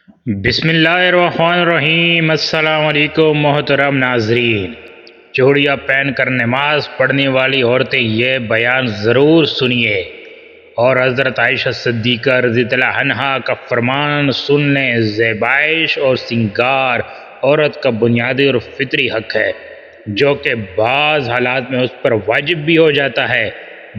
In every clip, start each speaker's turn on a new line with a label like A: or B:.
A: بسم اللہ الرحمن الرحیم۔ السلام علیکم محترم ناظرین۔ چوڑیاں پہن کر نماز پڑھنے والی عورتیں یہ بیان ضرور سنیے اور حضرت عائشہ صدیقہ رضی اللہ عنہا کا فرمان سن لیں۔ زیبائش اور سنگار عورت کا بنیادی اور فطری حق ہے جو کہ بعض حالات میں اس پر واجب بھی ہو جاتا ہے۔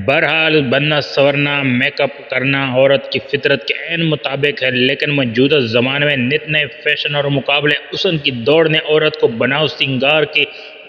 A: بہرحال بننا سورنا میک اپ کرنا عورت کی فطرت کے عین مطابق ہے، لیکن موجودہ زمانے میں نت نئے فیشن اور مقابلے حسن کی دوڑ نے عورت کو بناؤ سنگار کے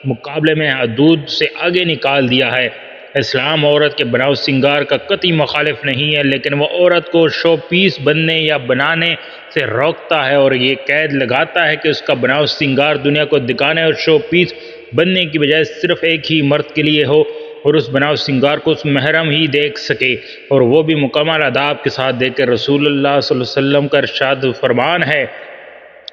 A: مقابلے میں حدود سے آگے نکال دیا ہے۔ اسلام عورت کے بناؤ سنگار کا قطعی مخالف نہیں ہے، لیکن وہ عورت کو شو پیس بننے یا بنانے سے روکتا ہے اور یہ قید لگاتا ہے کہ اس کا بناؤ سنگار دنیا کو دکھانے اور شو پیس بننے کی بجائے صرف ایک ہی مرد کے لیے ہو اور اس بناؤ سنگار کو اس محرم ہی دیکھ سکے، اور وہ بھی مکمل آداب کے ساتھ دیکھے۔ رسول اللہ صلی اللہ علیہ وسلم کا ارشاد فرمان ہے،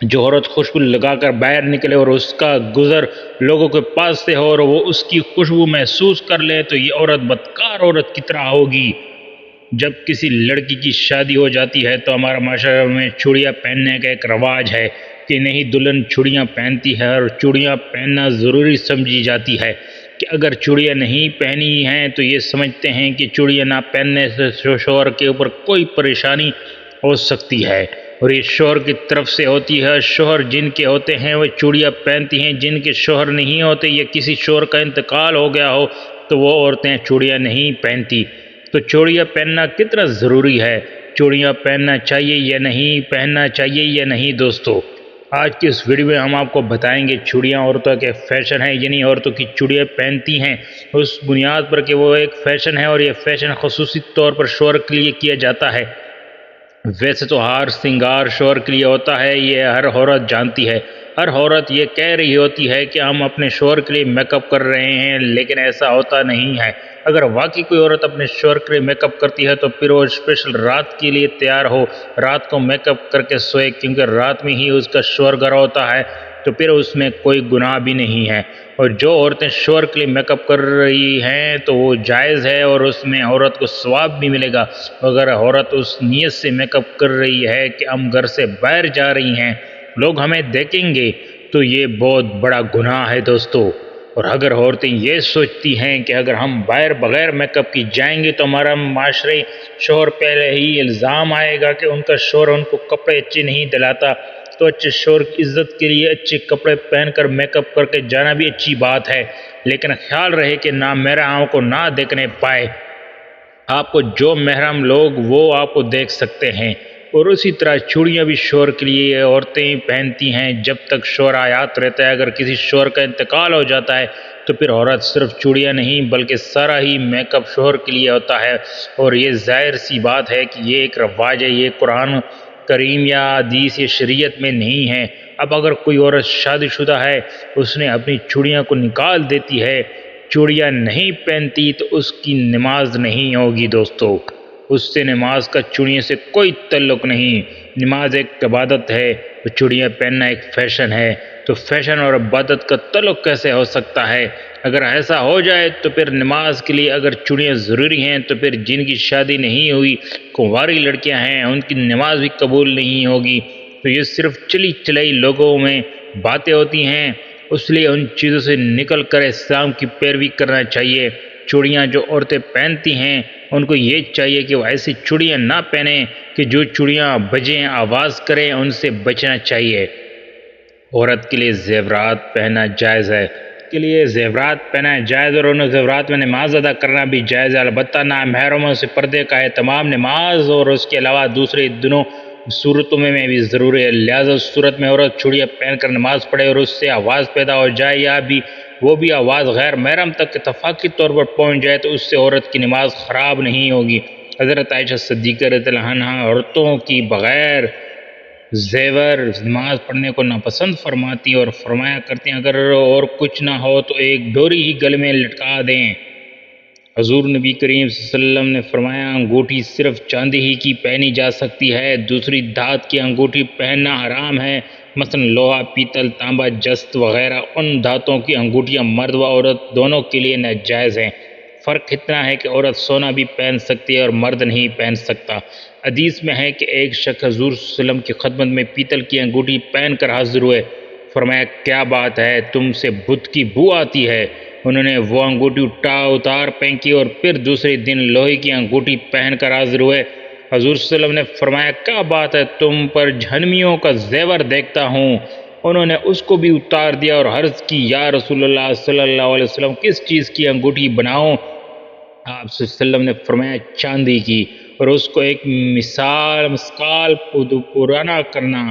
A: جو عورت خوشبو لگا کر باہر نکلے اور اس کا گزر لوگوں کے پاس سے ہو اور وہ اس کی خوشبو محسوس کر لے تو یہ عورت بدکار عورت کی طرح ہوگی۔ جب کسی لڑکی کی شادی ہو جاتی ہے تو ہمارا معاشرے میں چوڑیاں پہننے کا ایک رواج ہے کہ نہیں دلہن چوڑیاں پہنتی ہے اور چوڑیاں پہننا ضروری سمجھی جاتی ہے کہ اگر چوڑیاں نہیں پہنی ہیں تو یہ سمجھتے ہیں کہ چوڑیاں نہ پہننے سے شوہر کے اوپر کوئی پریشانی ہو سکتی ہے، اور یہ شوہر کی طرف سے ہوتی ہے۔ شوہر جن کے ہوتے ہیں وہ چوڑیاں پہنتی ہیں، جن کے شوہر نہیں ہوتے یا کسی شوہر کا انتقال ہو گیا ہو تو وہ عورتیں چوڑیاں نہیں پہنتی۔ تو چوڑیاں پہننا کتنا ضروری ہے، چوڑیاں پہننا چاہیے یا نہیں، پہننا چاہیے یا نہیں دوستو؟ آج کی اس ویڈیو میں ہم آپ کو بتائیں گے چوڑیاں عورتوں کے فیشن ہے، یعنی عورتوں کی چوڑیاں پہنتی ہیں اس بنیاد پر کہ وہ ایک فیشن ہے اور یہ فیشن خصوصی طور پر شوہر کے لیے کیا جاتا ہے۔ ویسے تو ہار سنگار شوہر کے لیے ہوتا ہے، یہ ہر عورت جانتی ہے۔ ہر عورت یہ کہہ رہی ہوتی ہے کہ ہم اپنے شوہر کے لیے میک اپ کر رہے ہیں، لیکن ایسا ہوتا نہیں ہے۔ اگر واقعی کوئی عورت اپنے شوہر کے لیے میک اپ کرتی ہے تو پھر وہ اسپیشل رات کے لیے تیار ہو، رات کو میک اپ کر کے سوئے، کیونکہ رات میں ہی اس کا شوہر گھر ہوتا ہے، تو پھر اس میں کوئی گناہ بھی نہیں ہے۔ اور جو عورتیں شوہر کے لیے میک اپ کر رہی ہیں تو وہ جائز ہے اور اس میں عورت کو ثواب بھی ملے گا۔ اگر عورت اس نیت سے میک اپ کر رہی ہے کہ ہم گھر سے باہر جا رہی ہیں، لوگ ہمیں دیکھیں گے، تو یہ بہت بڑا گناہ ہے دوستو۔ اور اگر عورتیں یہ سوچتی ہیں کہ اگر ہم باہر بغیر میک اپ کی جائیں گے تو ہمارا معاشرے شوہر پہلے ہی الزام آئے گا کہ ان کا شوہر ان کو کپڑے اچھے نہیں دلاتا، تو اچھے شوہر کی عزت کے لیے اچھے کپڑے پہن کر میک اپ کر کے جانا بھی اچھی بات ہے، لیکن خیال رہے کہ نامحرموں کو نہ دیکھنے پائے۔ آپ کو جو محرم لوگ وہ آپ کو دیکھ سکتے ہیں، اور اسی طرح چوڑیاں بھی شوہر کے لیے عورتیں پہنتی ہیں جب تک شوہر حیات رہتا ہے۔ اگر کسی شوہر کا انتقال ہو جاتا ہے تو پھر عورت صرف چوڑیاں نہیں بلکہ سارا ہی میک اپ شوہر کے لیے ہوتا ہے، اور یہ ظاہر سی بات ہے کہ یہ ایک رواج ہے، یہ قرآن کریم یا حدیث یا شریعت میں نہیں ہے۔ اب اگر کوئی عورت شادی شدہ ہے، اس نے اپنی چوڑیاں کو نکال دیتی ہے، چوڑیاں نہیں پہنتی، تو اس کی نماز نہیں ہوگی دوستو۔ اس سے نماز کا چوڑیوں سے کوئی تعلق نہیں۔ نماز ایک عبادت ہے، تو چوڑیاں پہننا ایک فیشن ہے، تو فیشن اور عبادت کا تعلق کیسے ہو سکتا ہے؟ اگر ایسا ہو جائے تو پھر نماز کے لیے اگر چوڑیاں ضروری ہیں تو پھر جن کی شادی نہیں ہوئی کنواری لڑکیاں ہیں ان کی نماز بھی قبول نہیں ہوگی۔ تو یہ صرف چلی چلائی لوگوں میں باتیں ہوتی ہیں، اس لیے ان چیزوں سے نکل کر اسلام کی پیروی کرنا چاہیے۔ چوڑیاں جو عورتیں پہنتی ہیں ان کو یہ چاہیے کہ وہ ایسی چوڑیاں نہ پہنیں کہ جو چوڑیاں بجیں آواز کریں، ان سے بچنا چاہیے۔ عورت کے لیے زیورات پہننا جائز ہے، کے لیے زیورات پہنا جائز اور ان زیورات میں نماز ادا کرنا بھی جائز ہے، البتہ نامحرموں سے پردے کا اہتمام نماز اور اس کے علاوہ دوسرے دنوں صورتوں میں بھی ضروری ہے۔ لہٰذا اس صورت میں عورت چوڑیاں پہن کر نماز پڑھے اور اس سے آواز پیدا ہو جائے یا بھی وہ بھی آواز غیر محرم تک اتفاقی طور پر پہنچ جائے تو اس سے عورت کی نماز خراب نہیں ہوگی۔ حضرت عائشہ صدیقہ رضی اللہ عنہا عورتوں کی بغیر زیور نماز پڑھنے کو ناپسند فرماتی اور فرمایا کرتی ہیں اگر اور کچھ نہ ہو تو ایک ڈوری ہی گلے میں لٹکا دیں۔ حضور نبی کریم صلی اللہ علیہ وسلم نے فرمایا انگوٹھی صرف چاندی ہی کی پہنی جا سکتی ہے، دوسری دھات کی انگوٹھی پہننا حرام ہے، مثلا لوہا، پیتل، تانبا، جست وغیرہ۔ ان دھاتوں کی انگوٹھیاں مرد و عورت دونوں کے لیے ناجائز ہیں۔ فرق اتنا ہے کہ عورت سونا بھی پہن سکتی ہے اور مرد نہیں پہن سکتا۔ حدیث میں ہے کہ ایک شخص حضور صلی اللہ علیہ وسلم کی خدمت میں پیتل کی انگوٹھی پہن کر حاضر ہوئے۔ فرمایا کیا بات ہے، تم سے بت کی بو آتی ہے۔ انہوں نے وہ انگوٹھی اتار پھینکی اور پھر دوسرے دن لوہے کی انگوٹھی پہن کر حاضر ہوئے۔ حضور صلی اللہ علیہ وسلم نے فرمایا کیا بات ہے، تم پر جہنمیوں کا زیور دیکھتا ہوں۔ انہوں نے اس کو بھی اتار دیا اور عرض کی یا رسول اللہ صلی اللہ علیہ وسلم کس چیز کی انگوٹھی بناؤں؟ آپ صلی اللہ علیہ وسلم نے فرمایا چاندی کی، اور اس کو ایک مسکال پرانا کرنا۔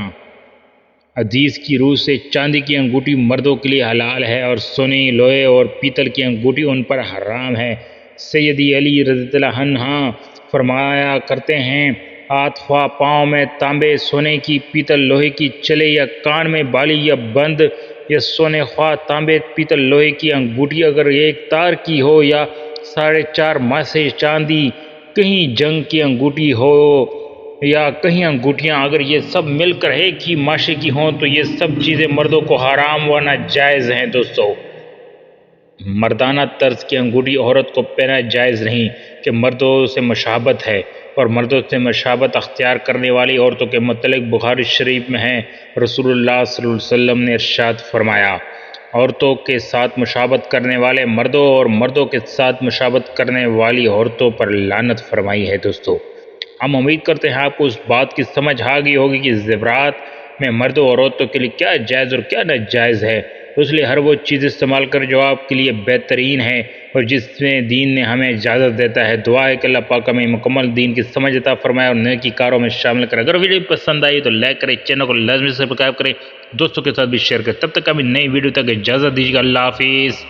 A: حدیث کی روح سے چاندی کی انگوٹھی مردوں کے لیے حلال ہے اور سونے، لوہے اور پیتل کی انگوٹھی ان پر حرام ہے۔ سیدی علی رضی اللہ عنہ فرمایا کرتے ہیں آتفا پاؤں میں تانبے، سونے کی، پیتل لوہے کی چلے یا کان میں بالی یا بند یا سونے خواہ تانبے پیتل لوہے کی انگوٹھی اگر ایک تار کی ہو یا 4.5 ماسے چاندی، کہیں جنگ کی انگوٹھی ہو یا کہیں انگوٹھیاں، اگر یہ سب مل کر ایک ہی ماشے کی ہوں تو یہ سب چیزیں مردوں کو حرام و ناجائز ہیں۔ دوستو، مردانہ طرز کی انگوٹھی عورت کو پہنا جائز نہیں کہ مردوں سے مشابہت ہے، اور مردوں سے مشابہت اختیار کرنے والی عورتوں کے متعلق بخاری شریف میں ہے، رسول اللہ صلی اللہ علیہ وسلم نے ارشاد فرمایا عورتوں کے ساتھ مشابہت کرنے والے مردوں اور مردوں کے ساتھ مشابہت کرنے والی عورتوں پر لعنت فرمائی ہے۔ دوستو، ہم امید کرتے ہیں آپ کو اس بات کی سمجھ آ گئی ہوگی کہ زیورات میں مردوں اور عورتوں کے لیے کیا جائز اور کیا ناجائز ہے، اس لیے ہر وہ چیز استعمال کر جو آپ کے لیے بہترین ہے اور جس میں دین نے ہمیں اجازت دیتا ہے۔ دعا ہے کہ اللہ پاک ہمیں مکمل دین کی سمجھ عطا فرمائے اور نیکی کاروں میں شامل کرے۔ اگر ویڈیو پسند آئی تو لائک کریں، چینل کو لازمی سبسکرائب کریں، دوستوں کے ساتھ بھی شیئر کریں۔ تب تک ہمیں نئی ویڈیو تک اجازت دیجیے گا۔ اللہ حافظ۔